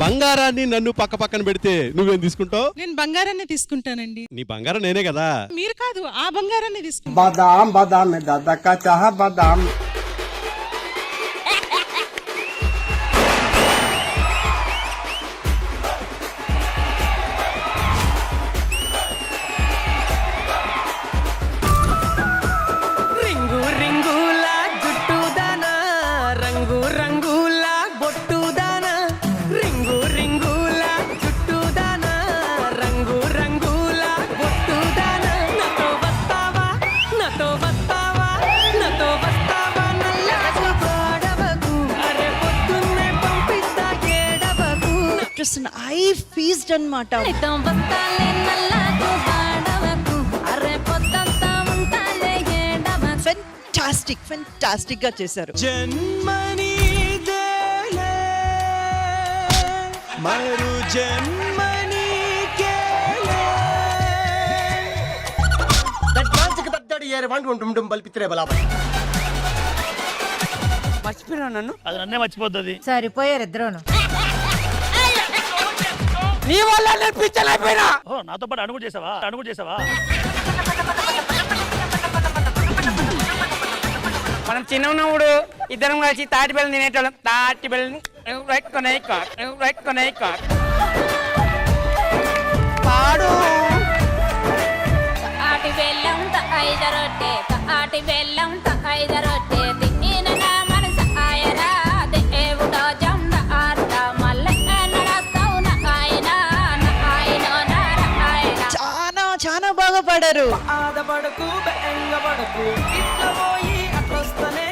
బంగారాన్ని నన్ను పక్కన పెడితే నువ్వేం తీసుకుంటావు? నేను బంగారాన్ని తీసుకుంటానండి. నీ బంగారం నేనే కదా. మీరు కాదు, ఆ బంగారాన్ని తీసుకుంటా. बादाम बादाम में दादा का चाह बादाम. రింగు రింగుల జుట్టు దానా, రంగు రంగుల బొట్టు దానా, రింగు రింగుల జుట్టు దానా, రంగు రంగుల బొట్టు దానా. నాతో వస్తావా, నాతో వస్తావా, నాతో వస్తావా నల్లకు గోడవకు, అరే పొద్దున్నే పంపిస్తా ఏడవకు. ఐ ఫీస్ట్ అన్నమాట. నీతో వస్తాలే నల్లకు గోడవకు, అరే పొద్దంతా ఉంటాలే ఏడవకు. ఫెంటాస్టిక్ గా చేశారు. జన్మని దేలే మరు జన్మని కేలే దడ్డాంచక దడ్డాడు ఏరే వంట ఉంటుండం బల్పిత్రే బలా. మర్చిపోయినా నన్ను? అది నన్నే మర్చిపోతుంది. సరిపోయారు ఇద్దరును. నీ వల్ల నేను పిచ్చర్ అయిపోయినా. ఓ నాతో పాటు అడుగు చేసావా? మనం చిన్న ఉన్నప్పుడు ఇద్దరం కలిసి తాటి బెల్లం తినేటోళ్ళం. తాటి బెల్లం పాడు. ఆటి బెల్లం ఐద రొట్టె, ఆటి బెల్లం ఐద రొట్టె, తిన్న నా మనసు ఆయరా దేవుడో జంద ఆరుట మల్లె నడస్తావు నా ఆయన చాలా బాగా పాడారు. ఆదపడకు బెంగపడకు, ఇట్లా పోయి అట్లొస్తనే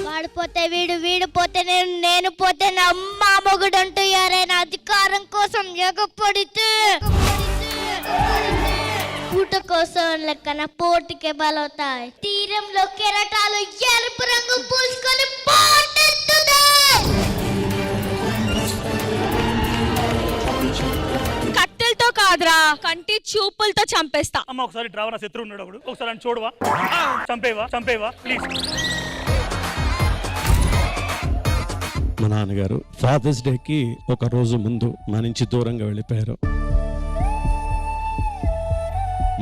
వాడు పోతే వీడు పోతే నేను పోతే నా అమ్మ మొగుడు అంటూ ఎవరైనా అధికారం కోసం ఎగపడితే పూట కోసం లెక్కన పోటీకే బలవుతాయి. తీరంలో కెరటాలు ఎరుపు రంగు పూసుకొని కట్టెలతో కాదురా, కంటి చూపులతో చంపేస్తా. అమ్మ ఒకసారి డ్రావర్ శత్రువు ఉన్నాడు ఒకడు, ఒకసారి అని చూడవా? చంపేవా ప్లీజ్. మా నాన్నగారు ఫాదర్స్ డేకి ఒక రోజు ముందు మా నుంచి దూరంగా వెళ్ళిపోయారు.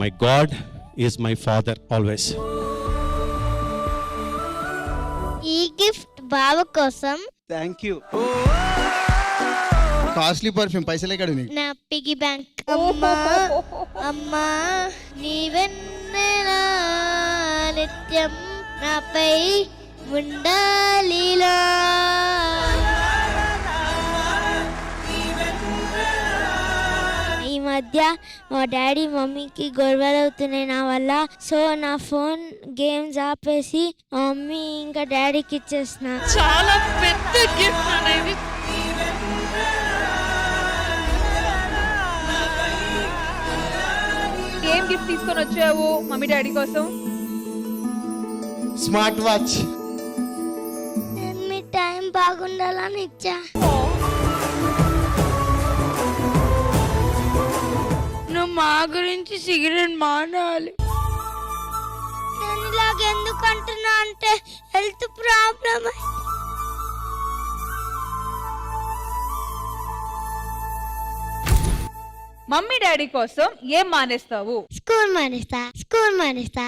My God is my father always. ఈ గిఫ్ట్ బావ కోసం. Thank you. కాస్ట్లీ పర్ఫ్యూమ్ పైసలే కాదు నీకు. నా పిగి బ్యాంక్. అమ్మా నీవెన్నెలా నిత్యం నాపై ఉండాలిలా. ఈ మధ్య మా డాడీ మమ్మీకి గొడవలు అవుతున్నాయి నా వల్ల. సో నా ఫోన్ గేమ్స్ ఆపేసి మమ్మీ ఇంకా డాడీకి ఇచ్చేసిన. చాలా పెద్ద గిఫ్ట్ అనేది. ఏం గిఫ్ట్ తీసుకొని వచ్చావు మమ్మీ డాడీ కోసం? Smart watch. మీ టైం బాగుండాలని ఇచ్చా. నువ్వు మా గురించి సిగరెట్ మానాలి. నేను ఇలాగ ఎందుకు అంటున్నా అంటే హెల్త్ ప్రాబ్లమ్. మమ్మీ డాడీ కోసం ఏం మానేస్తావు? స్కూల్ మానేస్తా.